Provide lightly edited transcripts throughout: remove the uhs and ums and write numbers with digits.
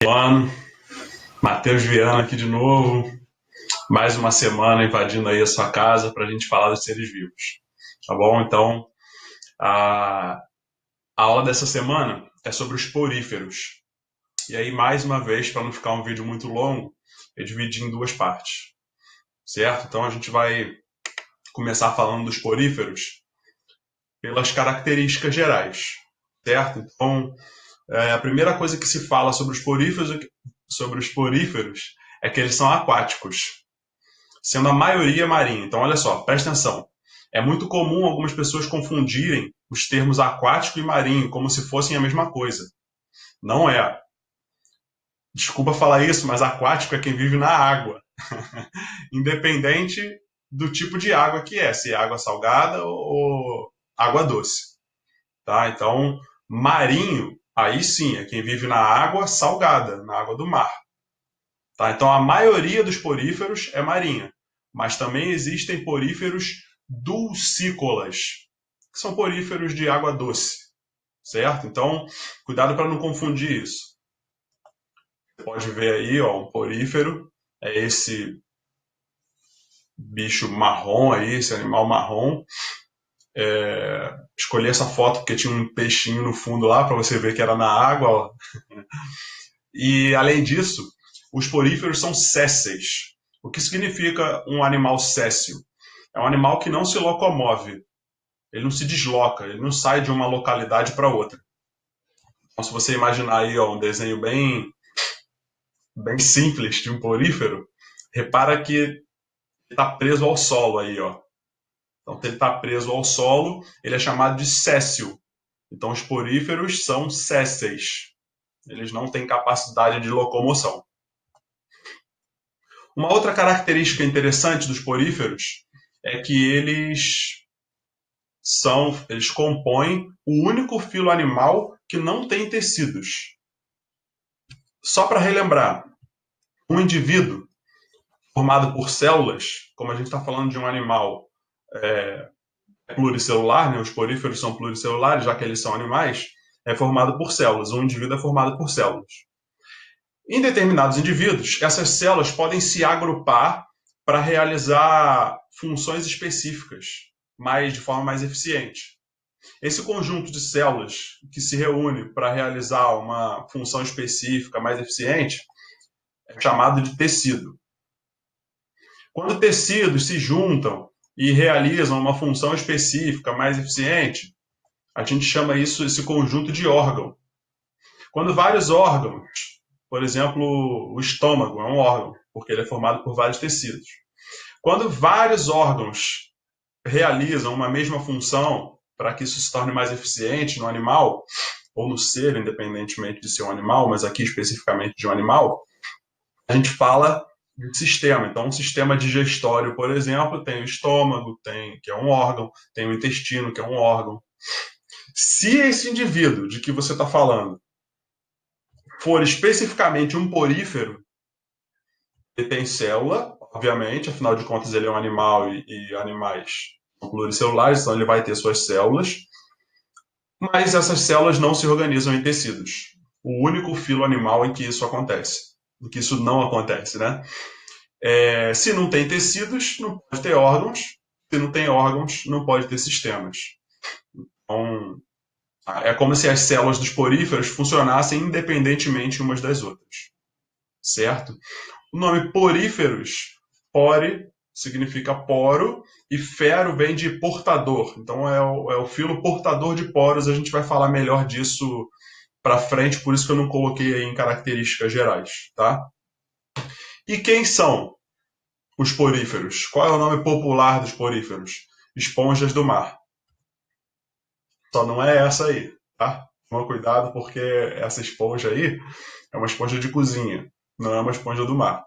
Mano, Matheus Viana aqui de novo, mais uma semana invadindo aí a sua casa para a gente falar dos seres vivos, tá bom? Então, a, a aula dessa semana é sobre os poríferos. E aí, mais uma vez, para não ficar um vídeo muito longo, eu dividi em duas partes, certo? Então, a gente vai começar falando dos poríferos pelas características gerais, certo? Então, a primeira coisa que se fala sobre os poríferos é que eles são aquáticos, sendo a maioria marinha. Então, olha só, presta atenção. É muito comum algumas pessoas confundirem os termos aquático e marinho como se fossem a mesma coisa. Não é. Desculpa falar isso, mas aquático é quem vive na água, independente do tipo de água que é, se é água salgada ou água doce. Tá? Então, marinho, aí sim, é quem vive na água salgada, na água do mar. Tá? Então, a maioria dos poríferos é marinha, mas também existem poríferos dulcícolas, que são poríferos de água doce, certo? Então, cuidado para não confundir isso. Você pode ver aí, ó, um porífero é esse bicho marrom aí, esse animal marrom. Escolhi essa foto porque tinha um peixinho no fundo lá para você ver que era na água. Ó. E além disso, os poríferos são sésseis. O que significa um animal césseo? É um animal que não se locomove, ele não se desloca, ele não sai de uma localidade para outra. Então, se você imaginar aí ó, um desenho bem simples de um porífero, repara que está preso ao solo aí, ó. Então, se ele está preso ao solo, ele é chamado de césseo. Então, os poríferos são sésseis. Eles não têm capacidade de locomoção. Uma outra característica interessante dos poríferos é que eles compõem o único filo animal que não tem tecidos. Só para relembrar, um indivíduo formado por células, como a gente está falando de um animal pluricelular, né? Os poríferos são pluricelulares, já que eles são animais, é formado por células. Um indivíduo é formado por células. Em determinados indivíduos, essas células podem se agrupar para realizar funções específicas, mas de forma mais eficiente. Esse conjunto de células que se reúne para realizar uma função específica mais eficiente é chamado de tecido. Quando tecidos se juntam e realizam uma função específica mais eficiente, a gente chama isso, esse conjunto de órgão. Quando vários órgãos, por exemplo, o estômago é um órgão, porque ele é formado por vários tecidos. Quando vários órgãos realizam uma mesma função para que isso se torne mais eficiente no animal, ou no ser, independentemente de ser um animal, mas aqui especificamente de um animal, a gente fala de sistema. Então, um sistema digestório, por exemplo, tem o estômago, que é um órgão, tem o intestino, que é um órgão. Se esse indivíduo de que você está falando for especificamente um porífero, ele tem célula, obviamente, afinal de contas ele é um animal e animais são pluricelulares, então ele vai ter suas células, mas essas células não se organizam em tecidos. O único filo animal em que isso acontece, em que isso não acontece, né? Se não tem tecidos, não pode ter órgãos. Se não tem órgãos, não pode ter sistemas. Então, é como se as células dos poríferos funcionassem independentemente umas das outras, certo? O nome poríferos, pore, significa poro, e fero vem de portador. Então, é o filo portador de poros. A gente vai falar melhor disso para frente, por isso que eu não coloquei aí em características gerais, tá? E quem são os poríferos? Qual é o nome popular dos poríferos? Esponjas do mar. Só não é essa aí, tá? Toma cuidado porque essa esponja aí é uma esponja de cozinha, não é uma esponja do mar.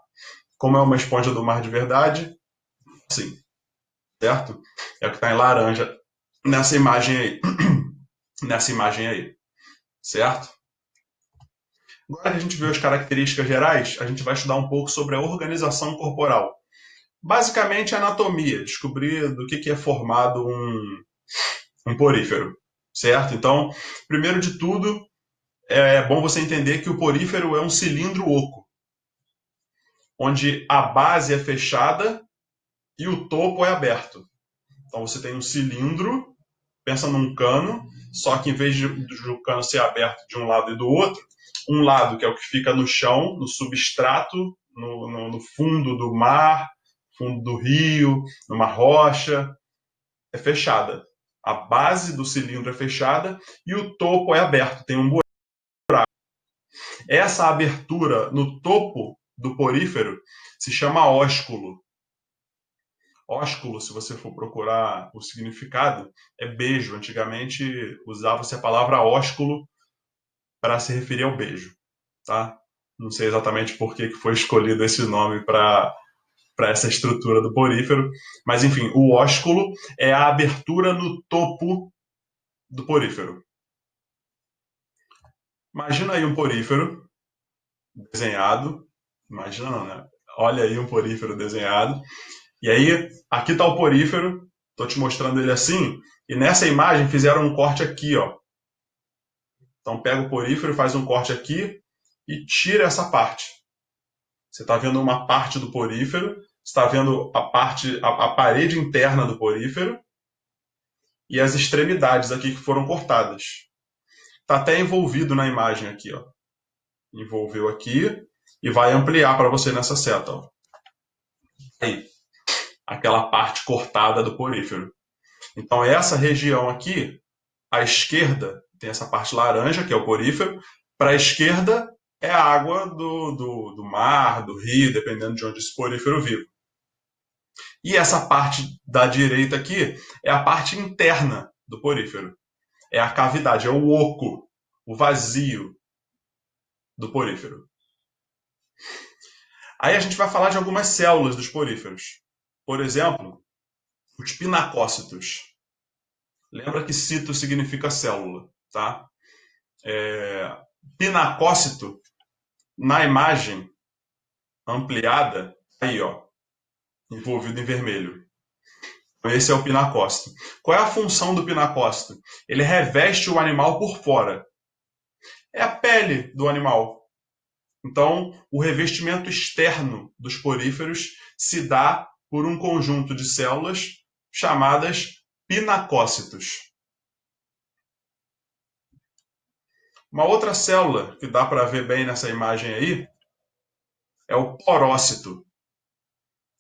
Como é uma esponja do mar de verdade, sim, certo? É o que está em laranja nessa imagem aí. Nessa imagem aí, certo? Agora que a gente viu as características gerais, a gente vai estudar um pouco sobre a organização corporal. Basicamente, a anatomia, descobrir do que é formado um porífero, certo? Então, primeiro de tudo, é bom você entender que o porífero é um cilindro oco, onde a base é fechada e o topo é aberto. Então você tem um cilindro, pensa num cano, só que em vez do cano ser aberto de um lado e do outro, um lado que é o que fica no chão, no substrato, no fundo do mar, fundo do rio, numa rocha, é fechada. A base do cilindro é fechada e o topo é aberto, tem um buraco. Essa abertura no topo do porífero se chama ósculo. Ósculo, se você for procurar o significado, é beijo. Antigamente usava-se a palavra ósculo para se referir ao beijo, tá? Não sei exatamente por que foi escolhido esse nome para essa estrutura do porífero, mas enfim, o ósculo é a abertura no topo do porífero. Imagina aí um porífero desenhado, imagina não, né? Olha aí um porífero desenhado, e aí aqui está o porífero, estou te mostrando ele assim, e nessa imagem fizeram um corte aqui, ó. Então pega o porífero, faz um corte aqui e tira essa parte. Você está vendo uma parte do porífero, está vendo a parede interna do porífero e as extremidades aqui que foram cortadas. Está até envolvido na imagem aqui, ó. Envolveu aqui e vai ampliar para você nessa seta, ó. Aí, aquela parte cortada do porífero. Então essa região aqui, à esquerda, tem essa parte laranja, que é o porífero, para a esquerda é a água do mar, do rio, dependendo de onde esse porífero vive. E essa parte da direita aqui é a parte interna do porífero. É a cavidade, é o oco, o vazio do porífero. Aí a gente vai falar de algumas células dos poríferos. Por exemplo, os pinacócitos. Lembra que cito significa célula, tá? Pinacócito, na imagem ampliada, aí ó, envolvido em vermelho. Esse é o pinacócito. Qual é a função do pinacócito? Ele reveste o animal por fora. É a pele do animal. Então, o revestimento externo dos poríferos se dá por um conjunto de células chamadas pinacócitos. Uma outra célula que dá para ver bem nessa imagem aí é o porócito.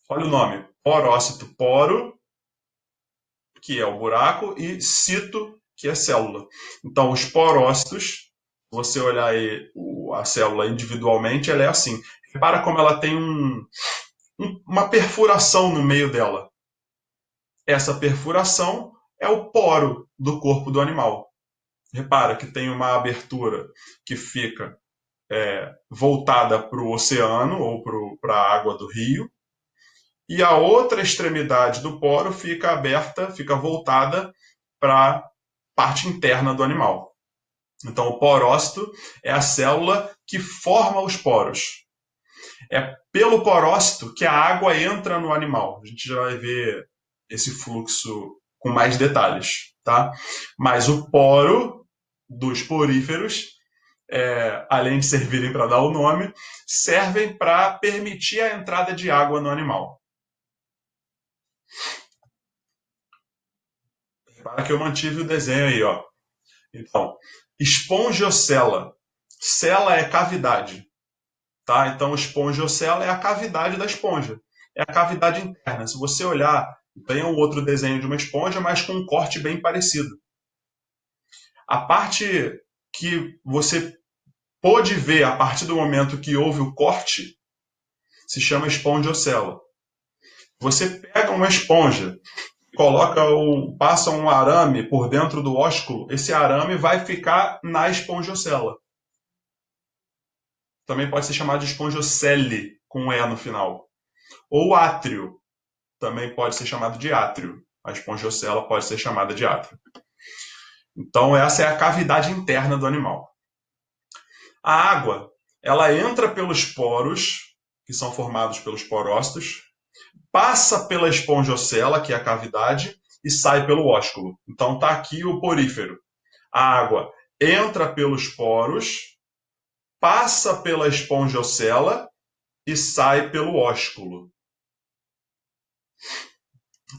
Olha o nome, porócito. Poro, que é o buraco, e cito, que é célula. Então, os porócitos, você olhar aí a célula individualmente, ela é assim. Repara como ela tem uma perfuração no meio dela. Essa perfuração é o poro do corpo do animal. Repara que tem uma abertura que fica voltada para o oceano ou para a água do rio, e a outra extremidade do poro fica aberta, fica voltada para a parte interna do animal. Então, o porócito é a célula que forma os poros. É pelo porócito que a água entra no animal. A gente já vai ver esse fluxo com mais detalhes, tá? Mas o poro dos poríferos, além de servirem para dar o nome, servem para permitir a entrada de água no animal. Para que eu mantive o desenho aí, ó. Então, espongiocela. Cela é cavidade, tá? Então, espongiocela é a cavidade da esponja. É a cavidade interna. Se você olhar, tem um outro desenho de uma esponja, mas com um corte bem parecido. A parte que você pôde ver a partir do momento que houve o corte se chama espongiocela. Você pega uma esponja, passa um arame por dentro do ósculo, esse arame vai ficar na espongiocela. Também pode ser chamado de espongiocele, com E no final. Ou átrio, também pode ser chamado de átrio. A espongiocela pode ser chamada de átrio. Então, essa é a cavidade interna do animal. A água, ela entra pelos poros, que são formados pelos porócitos, passa pela espongiocela, que é a cavidade, e sai pelo ósculo. Então, está aqui o porífero. A água entra pelos poros, passa pela espongiocela e sai pelo ósculo.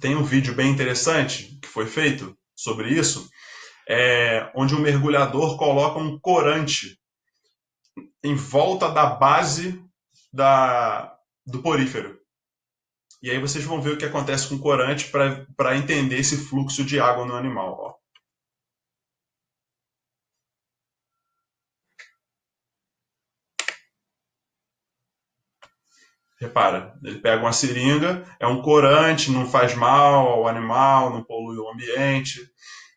Tem um vídeo bem interessante que foi feito sobre isso, onde um mergulhador coloca um corante em volta da base do porífero. E aí vocês vão ver o que acontece com o corante para entender esse fluxo de água no animal. Ó. Repara, ele pega uma seringa, é um corante, não faz mal ao animal, não polui o ambiente.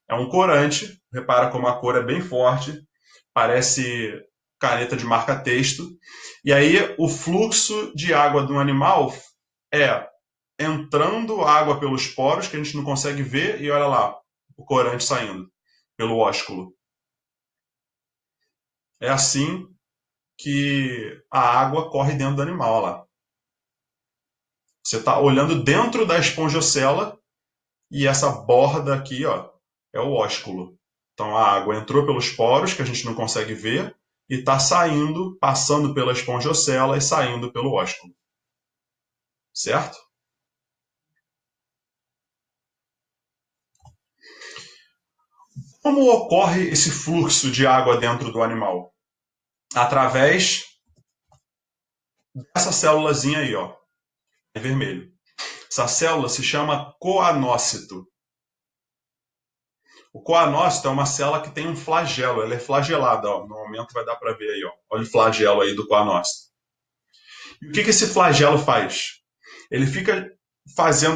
É um corante, repara como a cor é bem forte, parece caneta de marca-texto. E aí o fluxo de água do animal é entrando água pelos poros, que a gente não consegue ver, e olha lá, o corante saindo pelo ósculo. É assim que a água corre dentro do animal. Olha lá. Você está olhando dentro da espongiocela e essa borda aqui, ó, é o ósculo. Então a água entrou pelos poros, que a gente não consegue ver, e está saindo, passando pela espongiocela e saindo pelo ósculo. Certo? Como ocorre esse fluxo de água dentro do animal? Através dessa célulazinha aí, ó, em vermelho. Essa célula se chama coanócito. O coanócito é uma célula que tem um flagelo, ela é flagelada, ó. No momento vai dar para ver aí, ó. Olha o flagelo aí do coanócito. E o que esse flagelo faz? Ele fica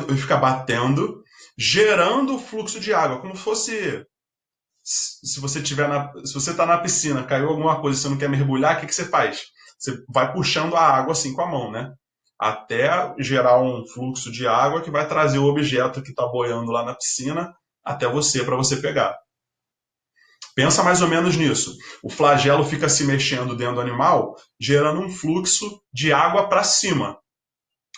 ele fica batendo, gerando fluxo de água, como se fosse se você se você está na piscina, caiu alguma coisa, você não quer mergulhar, o que você faz? Você vai puxando a água assim com a mão, né? Até gerar um fluxo de água que vai trazer o objeto que está boiando lá na piscina até você para você pegar. Pensa mais ou menos nisso. O flagelo fica se mexendo dentro do animal, gerando um fluxo de água para cima.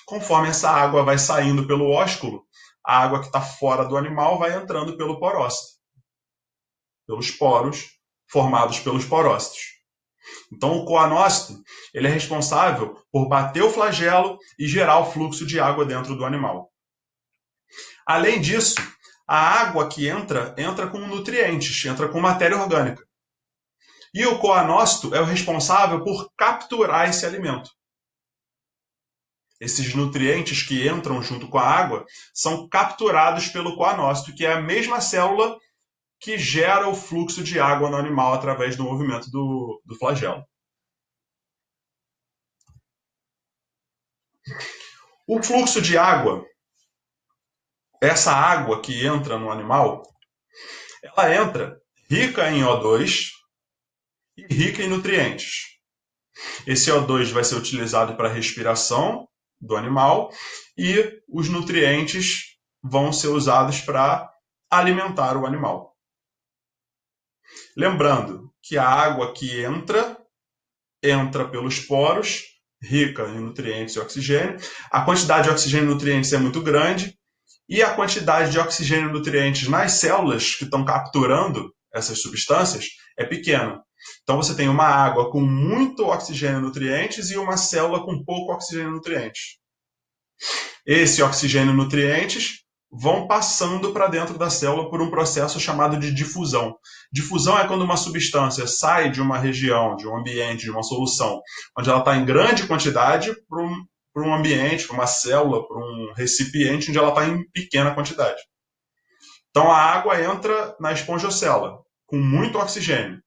Conforme essa água vai saindo pelo ósculo, a água que está fora do animal vai entrando pelo porócito, pelos poros formados pelos porócitos. Então, o coanócito ele é responsável por bater o flagelo e gerar o fluxo de água dentro do animal. Além disso, a água que entra com nutrientes, entra com matéria orgânica. E o coanócito é o responsável por capturar esse alimento. Esses nutrientes que entram junto com a água são capturados pelo coanócito, que é a mesma célula que gera o fluxo de água no animal através do movimento do flagelo. O fluxo de água, essa água que entra no animal, ela entra rica em O2 e rica em nutrientes. Esse O2 vai ser utilizado para a respiração do animal e os nutrientes vão ser usados para alimentar o animal. Lembrando que a água que entra pelos poros, rica em nutrientes e oxigênio. A quantidade de oxigênio e nutrientes é muito grande e a quantidade de oxigênio e nutrientes nas células que estão capturando essas substâncias é pequena. Então você tem uma água com muito oxigênio e nutrientes e uma célula com pouco oxigênio e nutrientes. Esse oxigênio e nutrientes vão passando para dentro da célula por um processo chamado de difusão. Difusão é quando uma substância sai de uma região, de um ambiente, de uma solução, onde ela está em grande quantidade, para um ambiente, para uma célula, para um recipiente, onde ela está em pequena quantidade. Então a água entra na espongiocela, com muito oxigênio.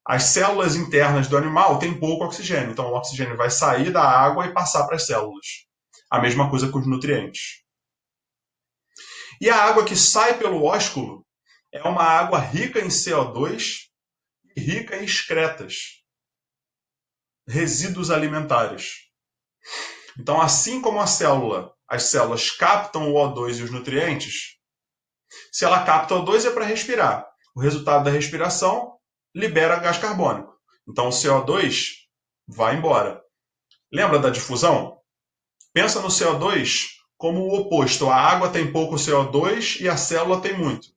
As células internas do animal têm pouco oxigênio, então o oxigênio vai sair da água e passar para as células. A mesma coisa com os nutrientes. E a água que sai pelo ósculo é uma água rica em CO2 e rica em excretas, resíduos alimentares. Então, assim como as células captam o O2 e os nutrientes, se ela capta o O2 é para respirar. O resultado da respiração libera gás carbônico. Então, o CO2 vai embora. Lembra da difusão? Pensa no CO2 como o oposto. A água tem pouco CO2 e a célula tem muito.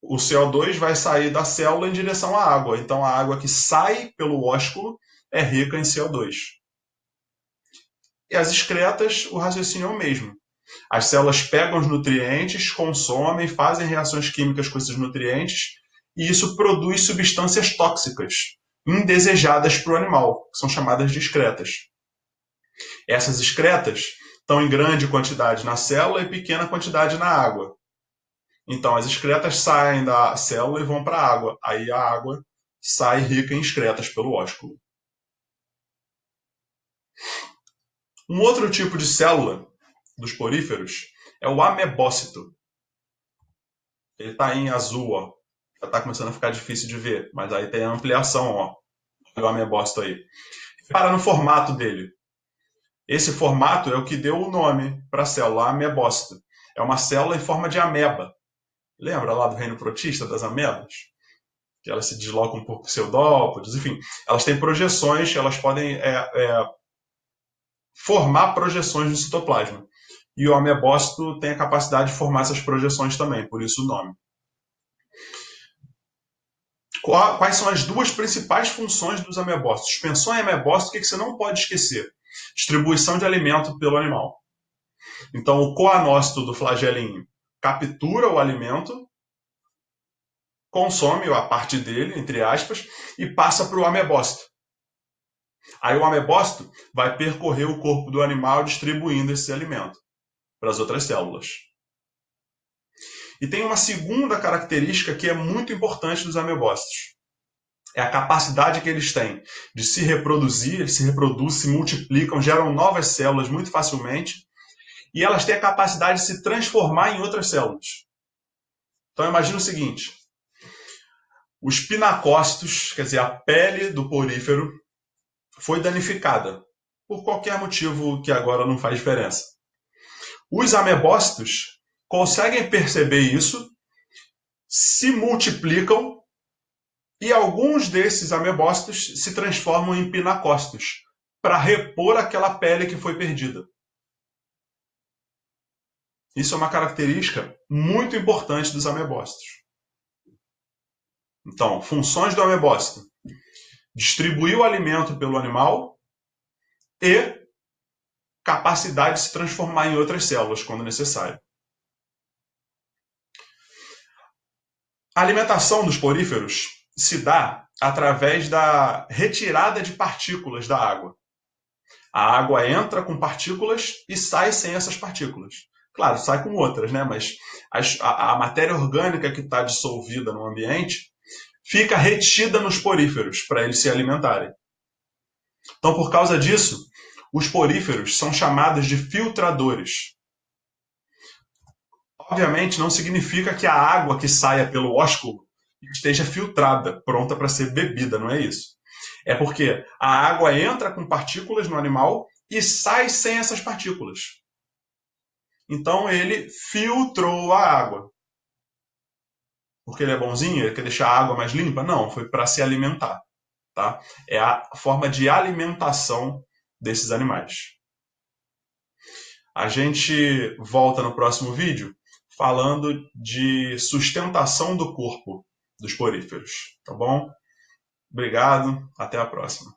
o CO2 vai sair da célula em direção à água. Então, a água que sai pelo ósculo é rica em CO2. E as excretas, o raciocínio é o mesmo. As células pegam os nutrientes, consomem, fazem reações químicas com esses nutrientes, e isso produz substâncias tóxicas, indesejadas para o animal, que são chamadas de excretas. Essas excretas estão em grande quantidade na célula e pequena quantidade na água. Então, as excretas saem da célula e vão para a água. Aí a água sai rica em excretas pelo ósculo. Um outro tipo de célula dos poríferos é o amebócito. Ele está em azul, ó. Já está começando a ficar difícil de ver, mas aí tem a ampliação, ó. Olha o amebócito aí. Repara no formato dele. Esse formato é o que deu o nome para a célula, a amebócito. É uma célula em forma de ameba. Lembra lá do reino protista das amebas? Que elas se deslocam por pseudópodes, enfim. Elas têm projeções, elas podem formar projeções no citoplasma. E o amebócito tem a capacidade de formar essas projeções também, por isso o nome. Quais são as duas principais funções dos amebócitos? Pensou em amebócito, o que você não pode esquecer? Distribuição de alimento pelo animal. Então, o coanócito do flagelinho captura o alimento, consome a parte dele, entre aspas, e passa para o amebócito. Aí o amebócito vai percorrer o corpo do animal distribuindo esse alimento para as outras células. E tem uma segunda característica que é muito importante dos amebócitos. É a capacidade que eles têm de se reproduzir, eles se reproduzem, se multiplicam, geram novas células muito facilmente, e elas têm a capacidade de se transformar em outras células. Então imagina o seguinte, os pinacócitos, quer dizer, a pele do porífero, foi danificada, por qualquer motivo que agora não faz diferença. Os amebócitos conseguem perceber isso, se multiplicam, e alguns desses amebócitos se transformam em pinacócitos, para repor aquela pele que foi perdida. Isso é uma característica muito importante dos amebócitos. Então, funções do amebócito: distribuir o alimento pelo animal e capacidade de se transformar em outras células quando necessário. A alimentação dos poríferos se dá através da retirada de partículas da água. A água entra com partículas e sai sem essas partículas. Claro, sai com outras, né? Mas a matéria orgânica que está dissolvida no ambiente fica retida nos poríferos para eles se alimentarem. Então, por causa disso, os poríferos são chamados de filtradores. Obviamente, não significa que a água que saia pelo ósculo esteja filtrada, pronta para ser bebida, não é isso. É porque a água entra com partículas no animal e sai sem essas partículas. Então, ele filtrou a água. Porque ele é bonzinho, ele quer deixar a água mais limpa? Não, foi para se alimentar. Tá? É a forma de alimentação desses animais. A gente volta no próximo vídeo falando de sustentação do corpo dos poríferos. Tá bom? Obrigado, até a próxima.